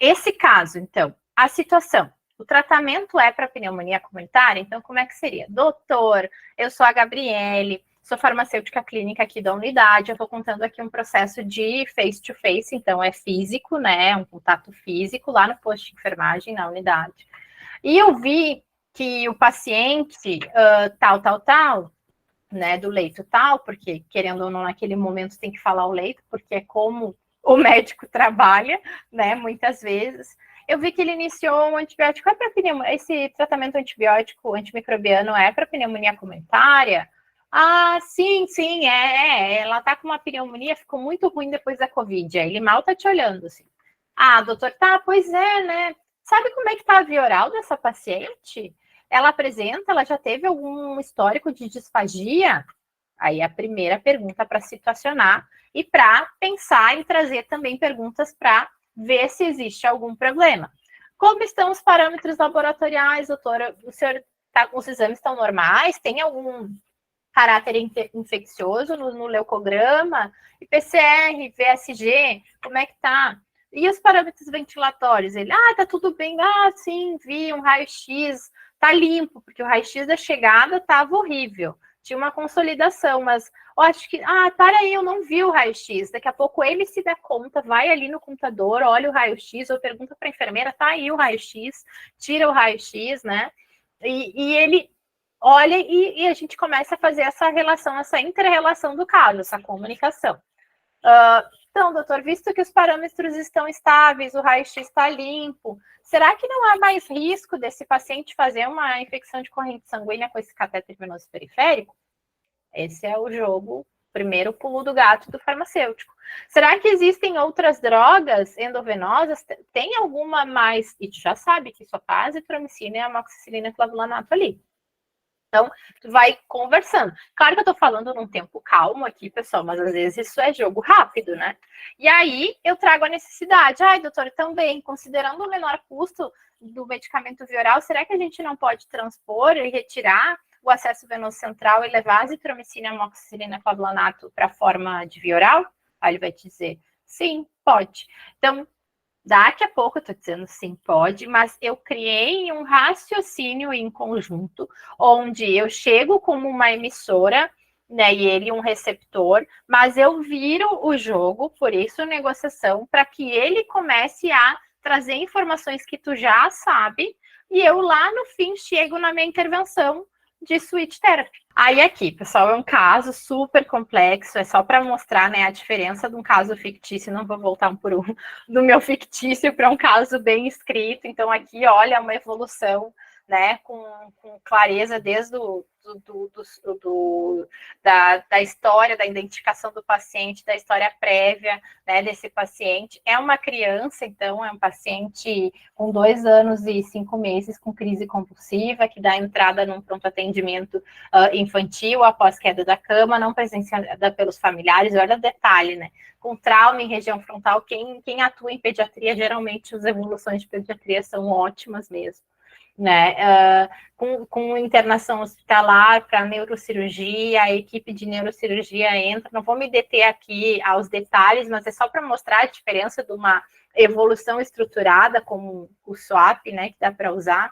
Esse caso, então, a situação. O tratamento é para pneumonia comunitária, então como é que seria? Doutor, eu sou a Gabriele, sou farmacêutica clínica aqui da unidade, eu estou contando aqui um processo de face-to-face, então é físico, né, um contato físico lá no posto de enfermagem, na unidade. E eu vi que o paciente tal, né, do leito tal, porque querendo ou não, naquele momento tem que falar o leito, porque é como o médico trabalha, né, muitas vezes. Eu vi que ele iniciou um antibiótico, esse tratamento antibiótico antimicrobiano é para pneumonia comunitária? Ah, sim, ela tá com uma pneumonia, ficou muito ruim depois da Covid, aí ele mal tá te olhando, assim. Ah, doutor, tá, pois é, né? Sabe como é que tá a via oral dessa paciente? Ela já teve algum histórico de disfagia? Aí a primeira pergunta para situacionar e para pensar em trazer também perguntas para ver se existe algum problema. Como estão os parâmetros laboratoriais, doutora? Os exames estão normais? Tem algum caráter infeccioso no leucograma? PCR, VSG, como é que tá? E os parâmetros ventilatórios? Ele, tá tudo bem. Ah, sim, vi um raio-x, tá limpo, porque o raio-x da chegada estava horrível. Tinha uma consolidação, mas eu acho que, para aí, eu não vi o raio-x. Daqui a pouco ele se dá conta, vai ali no computador, olha o raio-x, ou pergunta para a enfermeira, tá aí o raio-x, tira o raio-x, né? E ele olha e a gente começa a fazer essa relação, essa inter-relação do caso, essa comunicação. Então, doutor, visto que os parâmetros estão estáveis, o raio-x está limpo, será que não há mais risco desse paciente fazer uma infecção de corrente sanguínea com esse catéter venoso periférico? Esse é o jogo, primeiro pulo do gato do farmacêutico. Será que existem outras drogas endovenosas? Tem alguma mais? E tu já sabe que só faz azitromicina e amoxicilina e clavulanato ali. Então, tu vai conversando. Claro que eu tô falando num tempo calmo aqui, pessoal, mas às vezes isso é jogo rápido, né? E aí eu trago a necessidade. Ai, doutora, também, considerando o menor custo do medicamento via oral, será que a gente não pode transpor e retirar o acesso venoso central e levar a azitromicina e amoxicilina clavulanato para a forma de via oral? Aí ele vai te dizer, sim, pode. Então, daqui a pouco eu estou dizendo sim, pode, mas eu criei um raciocínio em conjunto, onde eu chego como uma emissora, né, e ele um receptor, mas eu viro o jogo, por isso negociação, para que ele comece a trazer informações que tu já sabe, e eu lá no fim chego na minha intervenção de switch therapy. Aí aqui, pessoal, é um caso super complexo, é só para mostrar, né, a diferença de um caso fictício, não vou voltar um por um, do meu fictício para um caso bem escrito. Então aqui, olha, uma evolução, né, com clareza desde da história, da identificação do paciente, da história prévia, né, desse paciente. É uma criança, então, é um paciente com 2 anos e 5 meses com crise convulsiva, que dá entrada num pronto atendimento infantil após queda da cama, não presenciada pelos familiares. Olha o detalhe, né? Com trauma em região frontal, quem atua em pediatria, geralmente as evoluções de pediatria são ótimas mesmo, né? Com internação hospitalar para neurocirurgia, a equipe de neurocirurgia entra. Não vou me deter aqui aos detalhes, mas é só para mostrar a diferença de uma evolução estruturada como o SWAP, né, que dá para usar,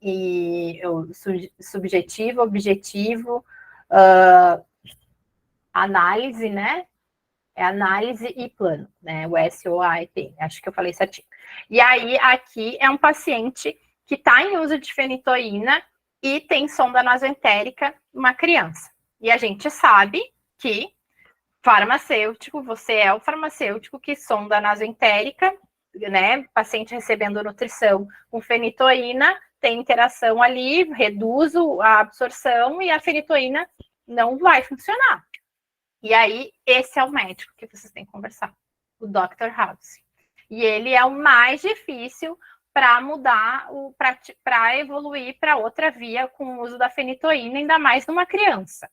e o subjetivo, objetivo, análise, né? É análise e plano, né? O SOAP, acho que eu falei certinho. E aí, aqui é um paciente que está em uso de fenitoína e tem sonda nasoentérica, uma criança. E a gente sabe que farmacêutico, você é o farmacêutico que sonda nasoentérica, né? Paciente recebendo nutrição com fenitoína, tem interação ali, reduz a absorção e a fenitoína não vai funcionar. E aí, esse é o médico que vocês têm que conversar, o Dr. House. E ele é o mais difícil para mudar, para evoluir para outra via com o uso da fenitoína, ainda mais numa criança.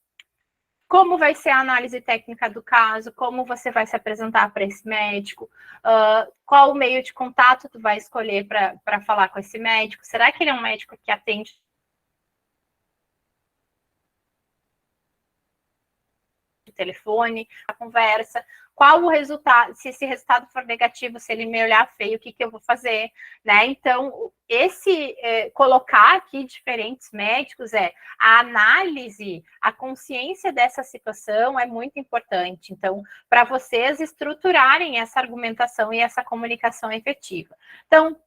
Como vai ser a análise técnica do caso, como você vai se apresentar para esse médico, qual o meio de contato tu vai escolher para falar com esse médico, será que ele é um médico que atende por telefone, a conversa, qual o resultado, se esse resultado for negativo, se ele me olhar feio, o que eu vou fazer, né? Então, colocar aqui diferentes médicos a análise, a consciência dessa situação é muito importante. Então, para vocês estruturarem essa argumentação e essa comunicação efetiva. Então,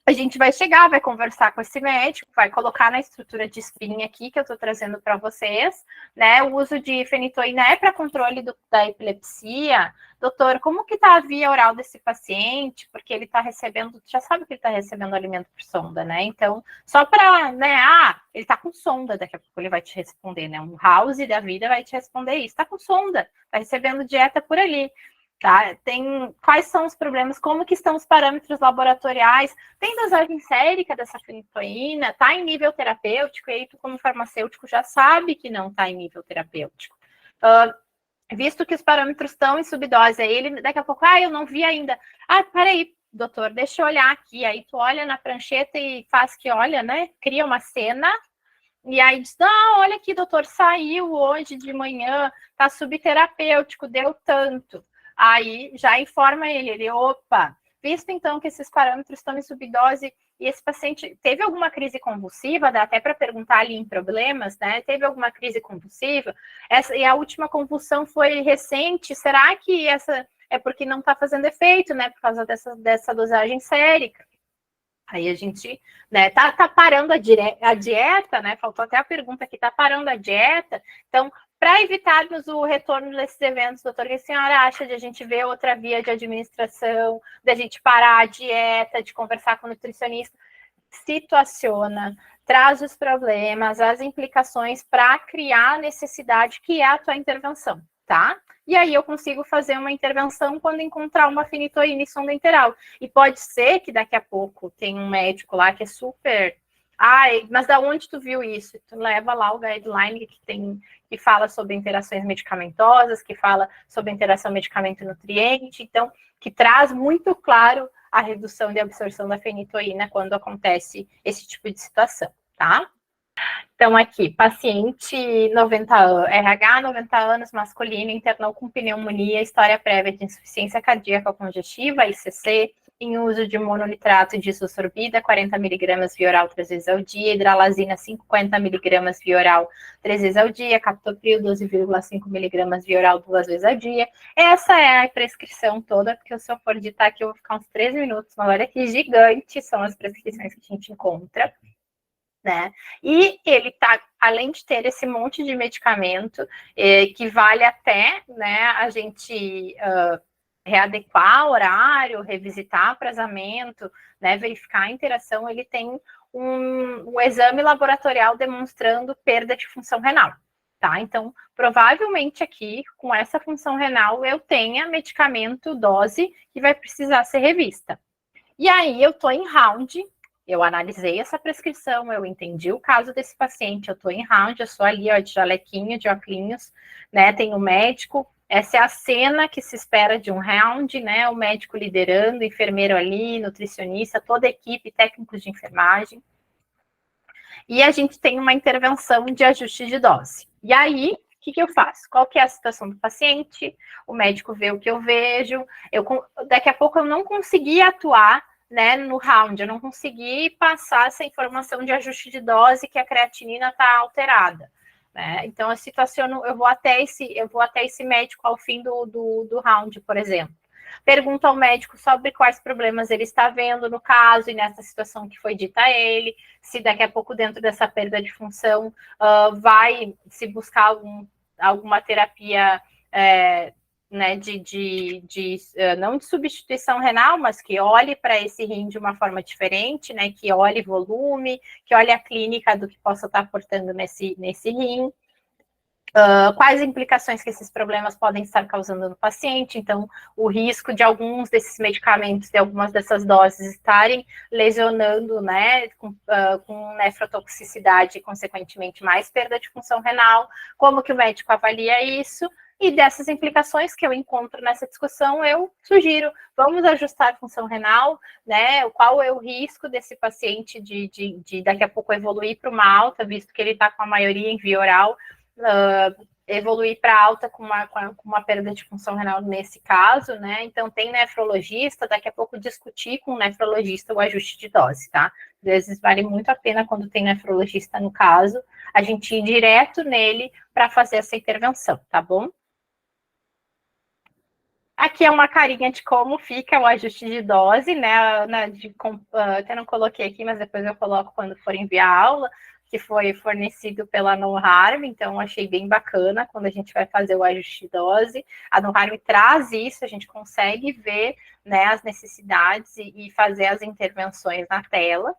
a gente vai chegar, vai conversar com esse médico, vai colocar na estrutura de screening aqui que eu estou trazendo para vocês, né? O uso de fenitoína é para controle da epilepsia. Doutor, como que está a via oral desse paciente? Porque ele está recebendo, já sabe que ele está recebendo alimento por sonda, né? Então, só para, né? Ele está com sonda, daqui a pouco ele vai te responder, né? Um house da vida vai te responder isso. Está com sonda, está recebendo dieta por ali. Tá? Quais são os problemas, como que estão os parâmetros laboratoriais, tem dosagem sérica dessa fenitoína, está em nível terapêutico, e aí tu, como farmacêutico, já sabe que não está em nível terapêutico. Visto que os parâmetros estão em subdose, aí ele daqui a pouco, eu não vi ainda. Peraí, doutor, deixa eu olhar aqui. Aí tu olha na prancheta e faz que olha, né? Cria uma cena. E aí diz, olha aqui, doutor, saiu hoje de manhã, tá subterapêutico, deu tanto. Aí já informa ele, opa, visto então que esses parâmetros estão em subdose e esse paciente teve alguma crise convulsiva, dá até para perguntar ali em problemas, né? Teve alguma crise convulsiva? E a última convulsão foi recente, será que essa é porque não está fazendo efeito, né? Por causa dessa dosagem sérica. Aí a gente, né, tá parando a dieta, né? Faltou até a pergunta aqui, tá parando a dieta. Então, para evitarmos o retorno desses eventos, doutor, o que a senhora acha de a gente ver outra via de administração, da gente parar a dieta, de conversar com o nutricionista? Situaciona, traz os problemas, as implicações para criar a necessidade que é a tua intervenção, tá? E aí eu consigo fazer uma intervenção quando encontrar uma fenitoína e sonda enteral. E pode ser que daqui a pouco tem um médico lá que é super... mas da onde tu viu isso? Tu leva lá o guideline que fala sobre interações medicamentosas, que fala sobre interação medicamento-nutriente, então, que traz muito claro a redução de absorção da fenitoína quando acontece esse tipo de situação, tá? Então, aqui, paciente 90 anos, RH 90 anos, masculino, internou com pneumonia, história prévia de insuficiência cardíaca congestiva, ICC, em uso de mononitrato de isosorbida, 40 mg via oral 3 vezes ao dia, hidralazina 50 mg via oral 3 vezes ao dia, captopril 12,5 mg via oral 2 vezes ao dia. Essa é a prescrição toda, porque se eu for ditar aqui eu vou ficar uns 3 minutos, mas olha que gigante são as prescrições que a gente encontra. Né? E ele tá, além de ter esse monte de medicamento, que vale até, né, a gente readequar o horário, revisitar o prazo, né, verificar a interação, ele tem um exame laboratorial demonstrando perda de função renal. Tá? Então, provavelmente aqui, com essa função renal, eu tenha medicamento, dose, que vai precisar ser revista. E aí, eu tô em round. Eu analisei essa prescrição, eu entendi o caso desse paciente, eu estou em round, eu sou ali, ó, de jalequinho, de óculos, né, tem o médico, essa é a cena que se espera de um round, né, o médico liderando, o enfermeiro ali, nutricionista, toda a equipe, técnicos de enfermagem, e a gente tem uma intervenção de ajuste de dose. E aí, o que eu faço? Qual que é a situação do paciente? O médico vê o que eu vejo, daqui a pouco eu não consegui atuar, né, no round, eu não consegui passar essa informação de ajuste de dose que a creatinina está alterada, né? Então eu situaciono, eu vou até esse médico ao fim do round, por exemplo. Pergunto ao médico sobre quais problemas ele está vendo no caso e nessa situação que foi dita a ele, se daqui a pouco dentro dessa perda de função vai se buscar alguma terapia né, não de substituição renal, mas que olhe para esse rim de uma forma diferente, né, que olhe volume, que olhe a clínica do que possa estar aportando nesse rim. Quais implicações que esses problemas podem estar causando no paciente, então o risco de alguns desses medicamentos, de algumas dessas doses estarem lesionando, né, com nefrotoxicidade e consequentemente mais perda de função renal, como que o médico avalia isso, e dessas implicações que eu encontro nessa discussão, eu sugiro, vamos ajustar a função renal, né, qual é o risco desse paciente de daqui a pouco evoluir para uma alta, visto que ele está com a maioria em via oral, evoluir para alta com uma perda de função renal nesse caso, né? Então, tem nefrologista, daqui a pouco discutir com o nefrologista o ajuste de dose, tá? Às vezes vale muito a pena, quando tem nefrologista no caso, a gente ir direto nele para fazer essa intervenção, tá bom? Aqui é uma carinha de como fica o ajuste de dose, né? Até não coloquei aqui, mas depois eu coloco quando for enviar a aula, que foi fornecido pela NoHarm, então achei bem bacana quando a gente vai fazer o ajuste de dose. A NoHarm traz isso, a gente consegue ver, né, as necessidades e fazer as intervenções na tela.